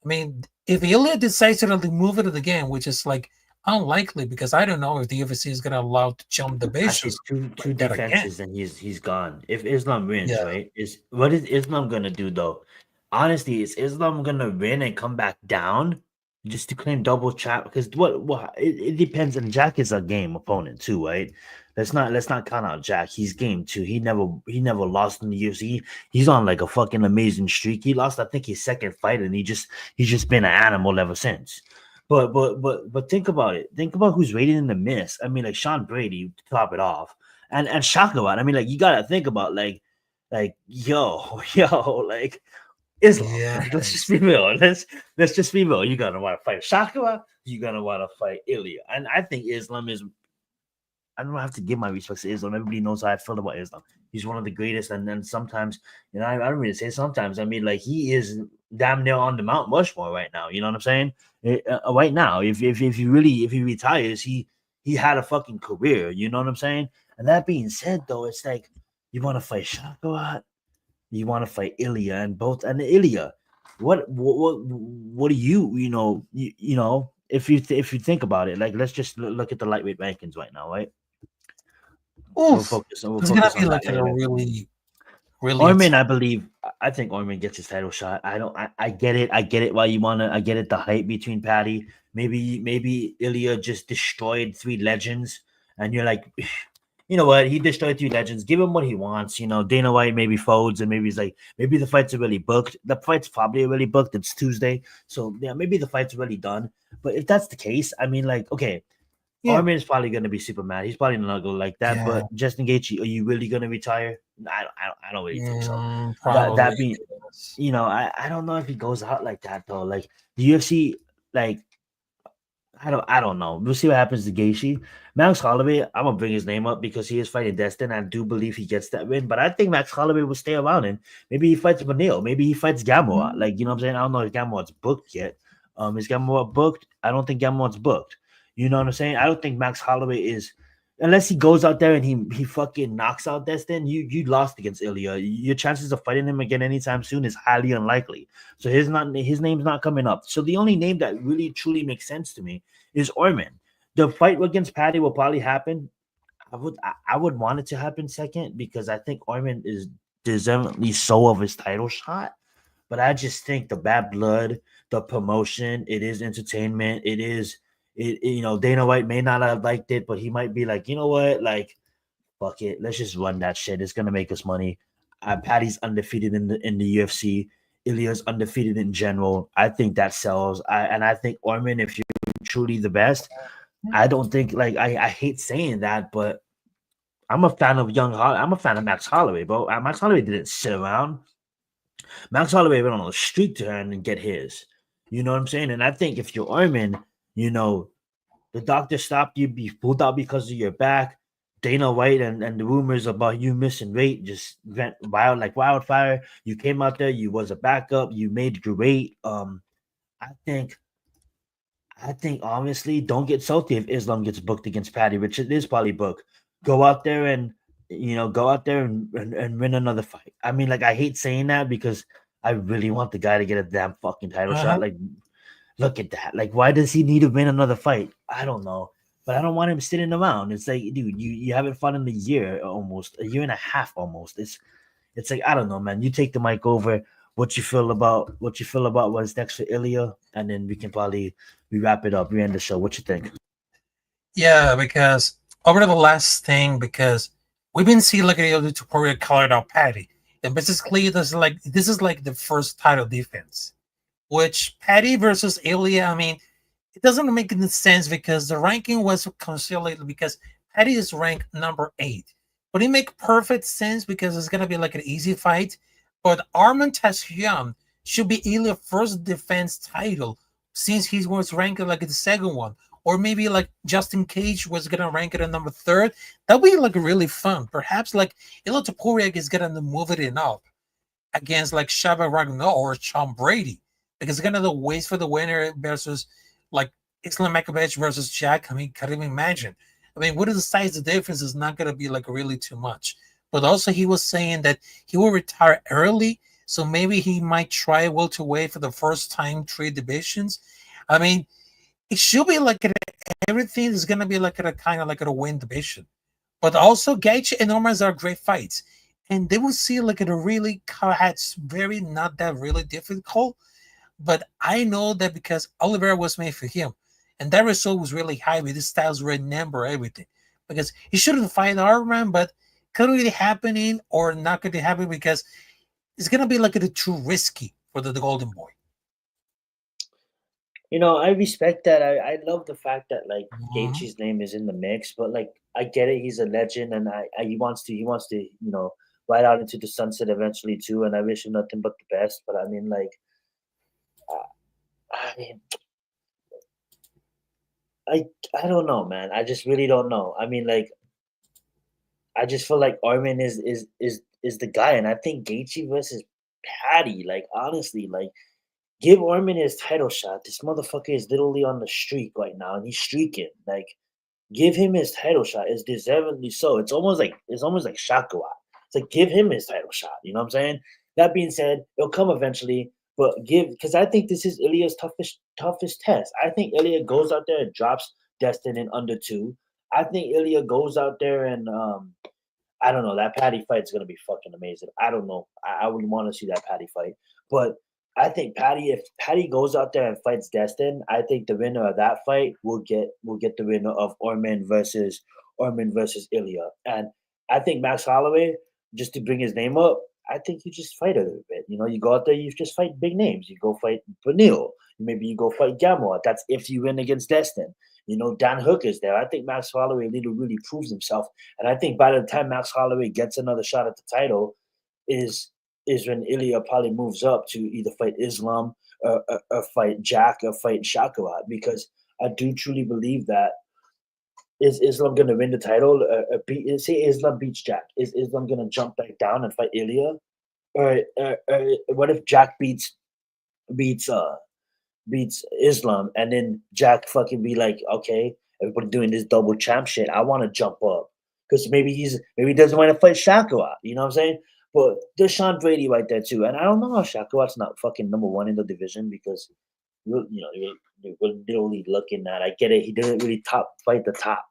I mean, if Ilya decides to move it again, which is like unlikely because I don't know if the UFC is going to allow to jump the Actually, bases. two defenses and he's gone. If Islam wins, Yeah. right? What is Islam gonna do though? Honestly, is Islam gonna win and come back down just to claim double champ? Because it depends. And Jack is a game opponent too, right? Let's not count out Jack. He's game too. He never lost in the UFC. He's on like a fucking amazing streak. He lost, I think, his second fight, and he's just been an animal ever since. But think about it. Think about who's waiting in the miss. I mean, like Sean Brady to top it off, and Shakawan. I mean, like you gotta think about yo, like Islam. Yeah. Like, let's just be real. Let's just be real. You're gonna want to fight Shakawan. You're gonna want to fight Ilia, and I think Islam is. I don't have to give my respects to Islam. Everybody knows how I feel about Islam. He's one of the greatest, and then sometimes, I don't really say sometimes. I mean, like he is damn near on the Mount Rushmore right now. You know what I'm saying? Right now, if he retires, he had a fucking career. You know what I'm saying? And that being said, though, it's like you want to fight Shakarat, you want to fight Ilia, and Ilia. What do you know? If you think about it, like let's just look at the lightweight rankings right now, right? We'll Oof. focus It's going on to be that like a later. really, really. Orman, I think Orman gets his title shot. I get it. I get it. Why you wanna? I get it. The hype between Paddy. Maybe Ilia just destroyed 3 legends, and you're like, you know what? He destroyed 3 legends. Give him what he wants. You know, Dana White maybe folds, and maybe he's like, maybe the fights are really booked. The fight's probably already booked. It's Tuesday, so yeah, maybe the fight's already done. But if that's the case, I mean, like, okay. Yeah. Armin is probably going to be super mad. He's probably not going to go like that. Yeah. But Justin Gaethje, are you really going to retire? I don't really think so. Probably. That being, I don't know if he goes out like that though. Like the UFC, like I don't know. We'll see what happens to Gaethje. Max Holloway, I'm gonna bring his name up because he is fighting Destin. I do believe he gets that win, but I think Max Holloway will stay around and maybe he fights Manil. Maybe he fights Gamrot. Like, you know what I'm saying? I don't know if Gamrot's booked yet. Is Gamrot booked? I don't think Gamrot's booked. You know what I'm saying? I don't think Max Holloway is unless he goes out there and he fucking knocks out Destin, you lost against Ilia. Your chances of fighting him again anytime soon is highly unlikely. So his name's not coming up. So the only name that really truly makes sense to me is Orman. The fight against Paddy will probably happen. I would want it to happen second because I think Orman is deservedly so of his title shot. But I just think the bad blood, the promotion, it is entertainment. Dana White may not have liked it, but he might be like, you know what, like, fuck it, let's just run that shit. It's gonna make us money. Patty's undefeated in the UFC. Ilia's undefeated in general. I think that sells. I think Orman, if you're truly the best, I don't think like I hate saying that, but I'm a fan of I'm a fan of Max Holloway, bro. Max Holloway didn't sit around. Max Holloway went on a streak to turn and get his. You know what I'm saying? And I think if you're Orman, the doctor stopped you, be pulled out because of your back. Dana White and the rumors about you missing weight just went wild like wildfire. You came out there, you was a backup, you made great. I think honestly, don't get salty if Islam gets booked against Paddy, which it is probably booked. Go out there and and win another fight. I mean, like I hate saying that because I really want the guy to get a damn fucking title shot. Like, look at that. Like, why does he need to win another fight? I don't know. But I don't want him sitting around. It's like, dude, you haven't fought in a year almost, a year and a half almost. It's like, I don't know, man. You take the mic over. What you feel about what's next for Ilia, and then we wrap it up. We end the show. What you think? Yeah, because over the last thing, because we've been seeing like Ilia Topuria colored out Paddy, and basically this is like the first title defense, which Paddy versus Ilia. I mean, it doesn't make any sense because the ranking was conciliated because Paddy is ranked number 8, but it make perfect sense because it's gonna be like an easy fight. But Arman Tashian should be Ilia's first defense title since he was ranked like the second one. Or maybe like Justin Cage was gonna rank it at number 3rd. That'd be like really fun. Perhaps like Ilia Topuria is gonna move it up against like Shaba Ragnar or Sean Brady because they're gonna wait for the winner versus like Islam Makhachev versus Jack. I mean, can't even imagine. I mean, what is the size of the difference is not gonna be like really too much. But also he was saying that he will retire early, so maybe he might try welterweight for the first time 3 divisions. I mean, it should be like everything is gonna be like a kind of like a win division. But also Gaethje and Ormaz are great fights. And they will see like a really it's very not that really difficult. But I know that because Oliveira was made for him. And that result was really high with his styles remember everything. Because he shouldn't fight Arman, but could it be happening or not going to happen because it's gonna be like too risky for the Golden Boy. I respect that. I love the fact that like Mhm. Gaethje's name is in the mix, but like I get it. He's a legend, and he wants to ride out into the sunset eventually too. And I wish him nothing but the best. But I mean, like, I mean, I don't know, man. I just really don't know. I mean, like, I just feel like Armin is the guy, and I think Gaethje versus Patty, like honestly, like give Armin his title shot. This motherfucker is literally on the streak right now, and he's streaking. Like, give him his title shot. It's deservedly so. It's almost like Shakawa. It's like give him his title shot. You know what I'm saying? That being said, it'll come eventually. But because I think this is Ilia's toughest test. I think Ilia goes out there and drops Destin in under 2. I think Ilia goes out there and I don't know. That Patty fight's gonna be fucking amazing. I don't know. I would want to see that Patty fight, but I think if Patty goes out there and fights Destin, I think the winner of that fight will get the winner of Orman versus Ilya. And I think Max Holloway, just to bring his name up, I think you just fight a little bit. You go out there, you just fight big names. You go fight Benil. Maybe you go fight Gamma. That's if you win against Destin. Dan Hook is there. I think Max Holloway really proves himself. And I think by the time Max Holloway gets another shot at the title, is when Ilya probably moves up to either fight Islam or fight Jack or fight Shakurat, because I do truly believe that is Islam going to win the title? Say Islam beats Jack. Is Islam going to jump back down and fight Ilya? Or what if Jack beats Islam, and then Jack fucking be like, okay, everybody doing this double champ shit. I want to jump up because maybe he doesn't want to fight Shakurat. You know what I'm saying? But there's Sean Brady right there too, and I don't know how Shakurat's not fucking number one in the division because you're literally looking at. I get it. He didn't really fight the top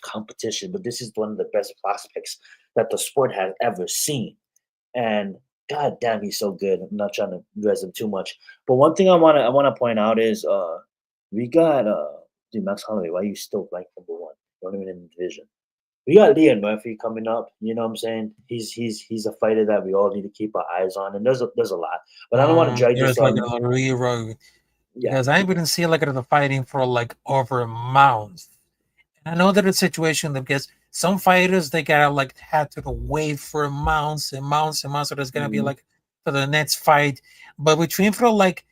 competition, but this is one of the best prospects that the sport has ever seen. And god damn, he's so good. I'm not trying to dress him too much, but one thing I wanna point out is we got dude, Max Holloway. Why you still like number one? You're not even in the division. We got Leon Murphy coming up. You know what I'm saying? He's a fighter that we all need to keep our eyes on, and there's a lot. But I don't want to drag this There's like on. a reroad Yeah, because I didn't see like the fighting for like over a month. And I know that it's a situation that because some fighters they gotta like had to wait for months and months and months, so there's gonna be like for the next fight. But between for like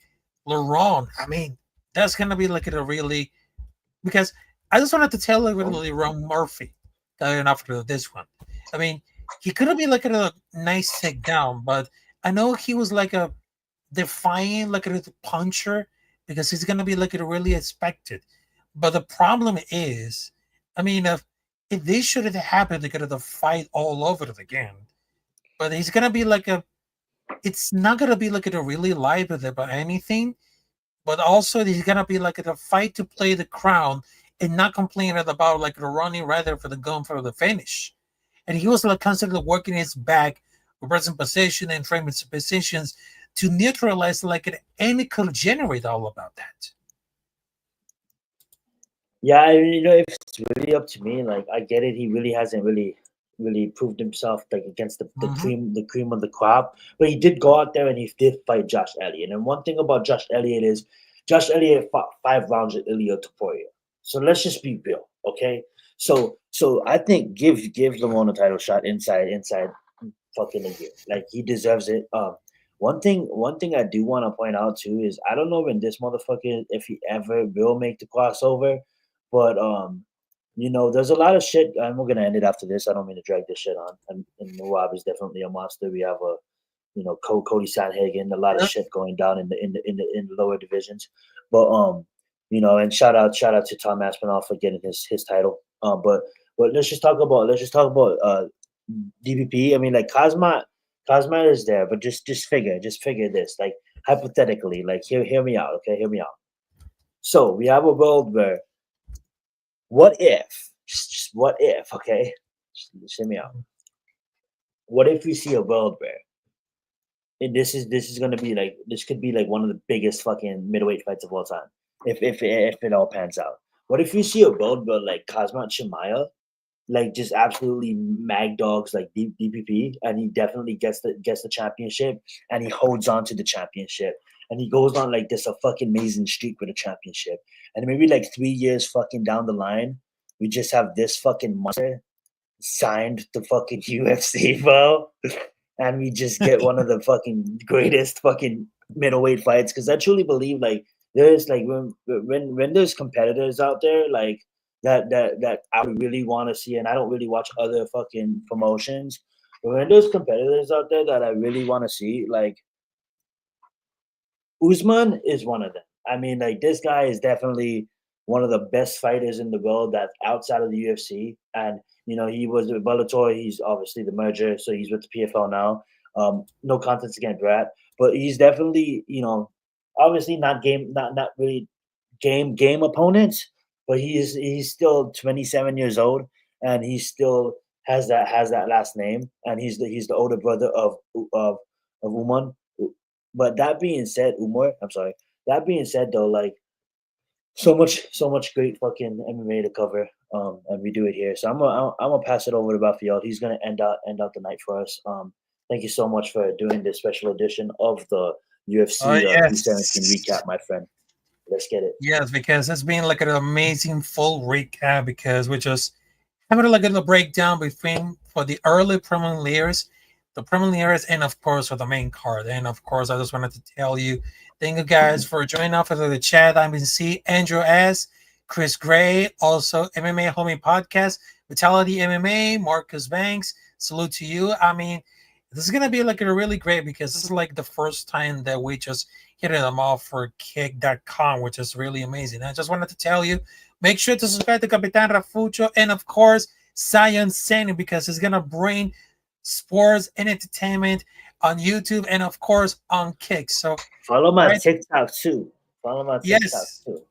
Laron, I mean, that's gonna be like a really because I just wanted to tell like Laron Murphy after this one. I mean, he could have been like a nice takedown, but I know he was like a defying like a puncher because he's gonna be like a really expected. But the problem is, I mean, if this should have happened, they're gonna fight all over it again. But he's gonna be like it's not gonna be like a really live about anything. But also, he's gonna be like a fight to play the crown and not complain about like the running rather for the gun for the finish. And he was like constantly working his back, present position and framing positions to neutralize like it, and it could generate all about that. yeah. If it's really up to me, like I get it. He really hasn't really proved himself like against the cream of the crop. But he did go out there and he did fight Josh Elliott. And one thing about Josh Elliott is Josh Elliott fought 5 rounds with Ilia Topuria. So let's just be real, okay? So I think give Lamone a title shot inside fucking a year. Like he deserves it. One thing I do want to point out too is I don't know when this motherfucker if he ever will make the crossover, but there's a lot of shit, and we're gonna end it after this. I don't mean to drag this shit on. And Rob is definitely a monster. We have Cody Sanhagen, a lot of shit going down in the lower divisions. But and shout out to Tom Aspinall for getting his title. But let's just talk about DPP. I mean, like Cosma is there, but just figure this, like hypothetically, like hear me out, okay? Hear me out. So we have a world where what if, just what if, okay? Just hear me out. What if we see a world where and this is gonna be like this could be like one of the biggest fucking middleweight fights of all time if it all pans out. What if you see a world where like Kazmat Shimaya like just absolutely mag dogs like DPP and he definitely gets the championship and he holds on to the championship and he goes on like this a fucking amazing streak with a championship and maybe like 3 years fucking down the line we just have this fucking monster signed to fucking UFC, bro. And we just get one of the fucking greatest fucking middleweight fights because I truly believe like there's like when there's competitors out there like that I really want to see, and I don't really watch other fucking promotions, but when there's competitors out there that I really want to see, like Usman is one of them. I mean, like this guy is definitely one of the best fighters in the world that's outside of the UFC, and he was with Bellator. He's obviously the merger, so he's with the PFL now. No contest against Brad, but he's definitely, obviously not really game opponents, but he's still 27 years old, and he still has that last name, and he's the older brother of Umar. But that being said, I'm sorry. That being said, though, like so much great fucking MMA to cover, and we do it here. So I'm gonna pass it over to Raphael. He's gonna end out the night for us. Thank you so much for doing this special edition of the UFC 217 recap, my friend. Let's get it. Yes, because it's been like an amazing full recap because we just having a look at the breakdown between for the early preliminaries, the preliminaries, and of course for the main card. And of course, I just wanted to tell you, thank you guys for joining us for the chat. I'm in C, Andrew S, Chris Gray, also MMA Homie Podcast, Vitality MMA, Marcus Banks. Salute to you. I mean, This is gonna be like a really great because this is like the first time that we just hit them off for kick.com, which is really amazing. I just wanted to tell you, make sure to subscribe to Capitan Rafucho and of course Zion Sani because it's gonna bring sports and entertainment on YouTube and of course on Kick. So follow my TikTok too. Follow my TikTok too.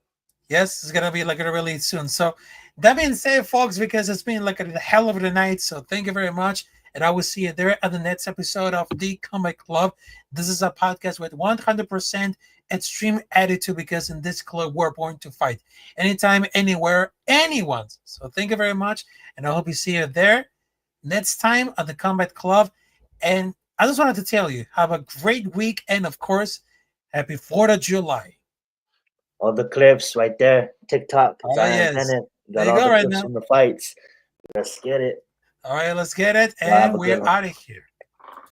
Yes, it's gonna be like really soon. So that being said, folks, because it's been like a hell of a night. So thank you very much. And I will see you there at the next episode of The Comic Club. This is a podcast with 100% extreme attitude because in this club, we're born to fight. Anytime, anywhere, anyone. So thank you very much. And I hope you see you there next time at the Combat Club. And I just wanted to tell you, have a great week. And of course, happy 4th of July. All the clips right there. TikTok. Oh, yes. Got all the clips from the fights. Let's get it. All right, let's get it. And we're out of here.